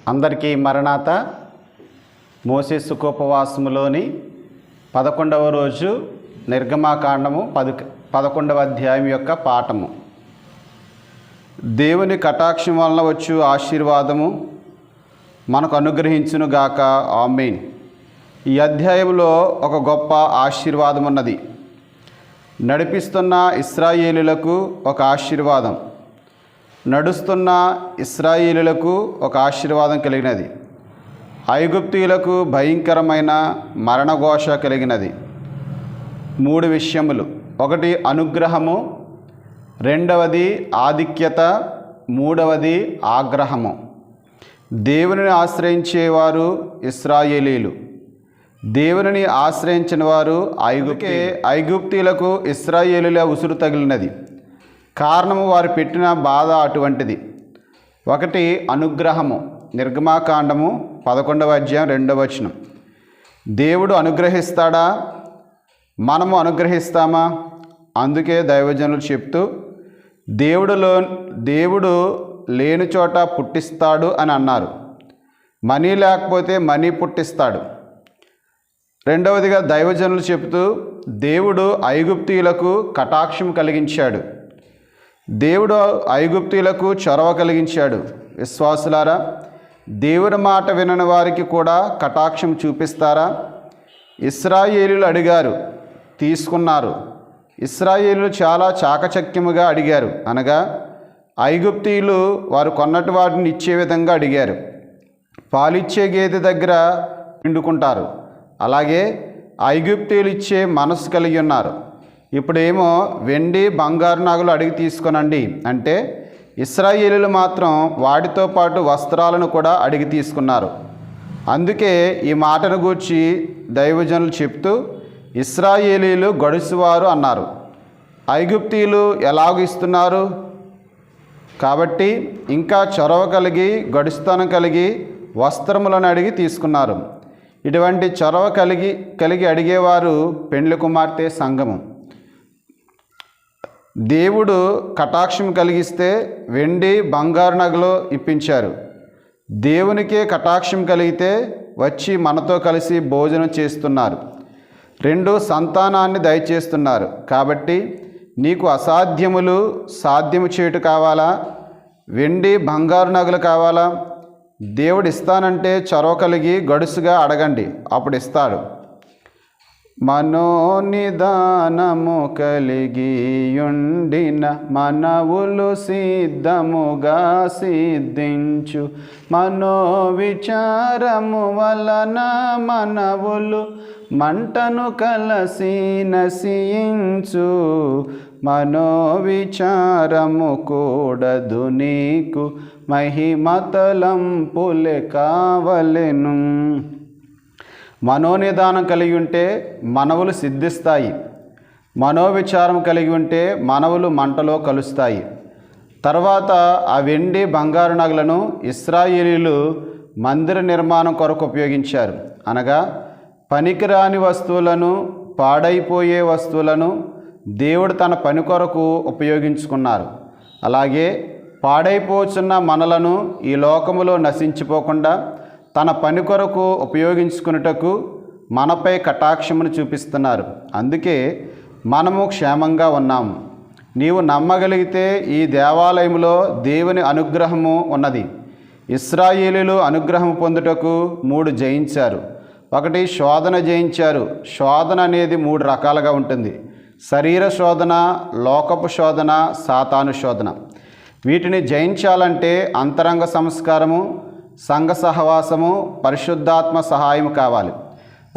అందరికీ మరణాత. మోసే సుఖోపవాసములోని 11వ రోజు నిర్గమాకాండము 11వ అధ్యాయం యొక్క పాఠము. దేవుని కటాక్షం వలన వచ్చు ఆశీర్వాదము మనకు అనుగ్రహించునుగాక. ఆమేన్. ఈ అధ్యాయంలో ఒక గొప్ప ఆశీర్వాదం ఉన్నది. నడిపిస్తున్న ఇశ్రాయేలులకు ఒక ఆశీర్వాదం, నడుస్తున్న ఇశ్రాయేలులకు ఒక ఆశీర్వాదం కలిగినది. ఐగుప్తీయులకు భయంకరమైన మరణఘోష కలిగినది. 3 విషయములు: ఒకటి అనుగ్రహము, రెండవది ఆధిక్యత, మూడవది ఆగ్రహము. దేవునిని ఆశ్రయించేవారు ఇశ్రాయేలీలు, దేవునిని ఆశ్రయించిన వారు ఐగుప్తీయులకు ఇశ్రాయేలుల ఉసురు తగిలినది. కారణము వారు పెట్టిన బాధ అటువంటిది. ఒకటి అనుగ్రహము. నిర్గమాకాండము 11వ అధ్యాయం 2వ వచనం. దేవుడు అనుగ్రహిస్తాడా? మనము అనుగ్రహిస్తామా? అందుకే దైవజనులు చెప్తూ దేవుడు లేని చోట పుట్టిస్తాడు అని అన్నారు. మనీ లేకపోతే మనీ పుట్టిస్తాడు. రెండవదిగా దైవజనులు చెబుతూ దేవుడు ఐగుప్తీయులకు కటాక్షం కలిగించాడు. దేవుడు ఐగుప్తీయులకు చొరవ కలిగించాడు. విశ్వాసులారా, దేవుని మాట వినని వారికి కూడా కటాక్షం చూపిస్తారా? ఇశ్రాయేలీలు అడిగారు, తీసుకున్నారు. ఇశ్రాయేలీలు చాలా చాకచక్యముగా అడిగారు. అనగా ఐగుప్తీయులు వారు కొన్నటి వాటిని ఇచ్చే విధంగా అడిగారు. పాలిచ్చే గేదె దగ్గర పిండుకుంటారు. అలాగే ఐగుప్తీయులు ఇచ్చే మనసు కలిగి ఉన్నారు. ఇప్పుడేమో వెండి బంగారు నగలు అడిగి తీసుకొనండి అంటే, ఇశ్రాయేలీలు మాత్రం వాటితో పాటు వస్త్రాలను కూడా అడిగి తీసుకున్నారు. అందుకే ఈ మాటను గూర్చి దైవజనులు చెప్తూ ఇశ్రాయేలీలు గడుసువారు అన్నారు. ఐగుప్తీయులు ఎలాగూ ఇస్తున్నారు కాబట్టి ఇంకా చొరవ కలిగి గడుస్తనం కలిగి వస్త్రములను అడిగి తీసుకున్నారు. ఇటువంటి చొరవ కలిగి అడిగేవారు పెండ్లి కుమార్తె సంఘము. దేవుడు కటాక్షం కలిగిస్తే వెండి బంగారు నగలు ఇప్పించారు. దేవునికే కటాక్షం కలిగితే వచ్చి మనతో కలిసి భోజనం చేస్తున్నారు. 2 సంతానాన్ని దయచేస్తున్నారు. కాబట్టి నీకు అసాధ్యములు సాధ్యము చేయుట కావాలా? వెండి బంగారు నగలు కావాలా? దేవుడు ఇస్తానంటే చొరవ కలిగి గడుసుగా అడగండి, అప్పుడు ఇస్తాడు. మనోనిదానము కలిగియుండిన మనవులు సిద్ధముగా సిద్ధించు. మనోవిచారము వలన మనవులు మంటను కలసి నశించు. మనోవిచారము కూడదు నీకు, మహిమతలంపులే కావలెను. మనోనిదానం కలిగి ఉంటే మనవులు సిద్ధిస్తాయి. మనోవిచారం కలిగి ఉంటే మనవులు మంటలో కలుస్తాయి. తర్వాత ఆ వెండి బంగారు నగలను ఇశ్రాయేలీలు మందిర నిర్మాణం కొరకు ఉపయోగించారు. అనగా పనికిరాని వస్తువులను, పాడైపోయే వస్తువులను దేవుడు తన పని కొరకు ఉపయోగించుకున్నారు. అలాగే పాడైపోతున్న మనలను ఈ లోకములో నశించిపోకుండా తన పని కొరకు ఉపయోగించుకున్నటకు మనపై కటాక్షమును చూపిస్తున్నారు. అందుకే మనము క్షేమంగా ఉన్నాము. నీవు నమ్మగలిగితే ఈ దేవాలయంలో దేవుని అనుగ్రహము ఉన్నది. ఇశ్రాయేలీలు అనుగ్రహం పొందుటకు 3 జయించారు. ఒకటి శోధన జయించారు. శోధన అనేది 3 రకాలుగా ఉంటుంది: శరీర శోధన, లోకపు శోధన, సాతాను శోధన. వీటిని జయించాలంటే అంతరంగ సంస్కారము, సంఘ సహవాసము, పరిశుద్ధాత్మ సహాయం కావాలి.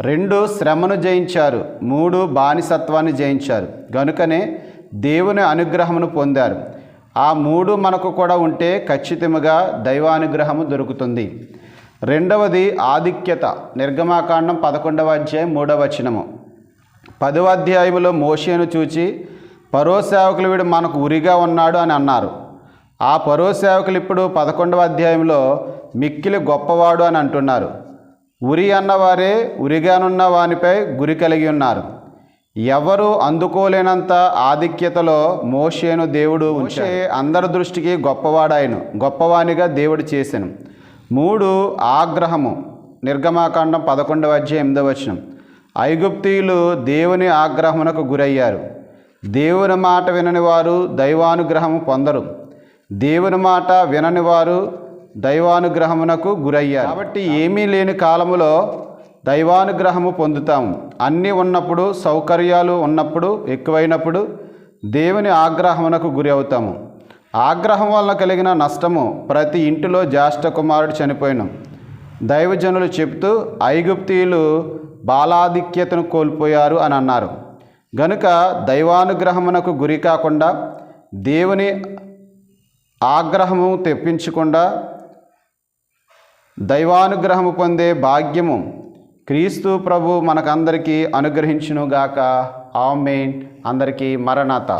2 శ్రమను జయించారు. 3 బానిసత్వాన్ని జయించారు. గనుకనే దేవుని అనుగ్రహమును పొందారు. ఆ 3 మనకు కూడా ఉంటే ఖచ్చితంగా దైవానుగ్రహము దొరుకుతుంది. రెండవది ఆధిక్యత. నిర్గమాకాండం 11వ అధ్యాయం 3వ వచనము. 10వ అధ్యాయంలో మోషేను చూచి ఫరో సేవకులు వీడు మనకు ఉరిగా ఉన్నాడు అని అన్నారు. ఆ ఫరో సేవకులు ఇప్పుడు 11వ అధ్యాయంలో మిక్కిలి గొప్పవాడు అని అంటున్నారు. ఉరి అన్నవారే ఉరిగానున్న వానిపై గురి కలిగి ఉన్నారు. ఎవరు అందుకోలేనంత ఆధిక్యతలో మోషేను దేవుడు ఉంచే అందరి దృష్టికి గొప్పవాడాయను, గొప్పవానిగా దేవుడు చేసెను. 3 ఆగ్రహము. నిర్గమాకాండం 11:8. ఐగుప్తీయులు దేవుని ఆగ్రహమునకు గురయ్యారు. దేవుని మాట వినని వారు దైవానుగ్రహము పొందరు. దేవుని మాట వినని వారు దైవానుగ్రహమునకు గురయ్యారు. కాబట్టి ఏమీ లేని కాలములో దైవానుగ్రహము పొందుతాము. అన్నీ ఉన్నప్పుడు, సౌకర్యాలు ఉన్నప్పుడు, ఎక్కువైనప్పుడు దేవుని ఆగ్రహమునకు గురి అవుతాము. ఆగ్రహం వలన కలిగిన నష్టము, ప్రతి ఇంటిలో జ్యేష్ఠ కుమారుడు చనిపోయిన దైవజనులు చెప్తూ ఐగుప్తీయులు బాలాధిక్యతను కోల్పోయారు అని అన్నారు. గనుక దైవానుగ్రహమునకు గురి కాకుండా, దేవుని ఆగ్రహము తెప్పించకుండా దైవానుగ్రహము పొందే భాగ్యము క్రీస్తు ప్రభు మనకందరికీ అనుగ్రహించునుగాక. ఆమేన్. అందరికీ మరణాత.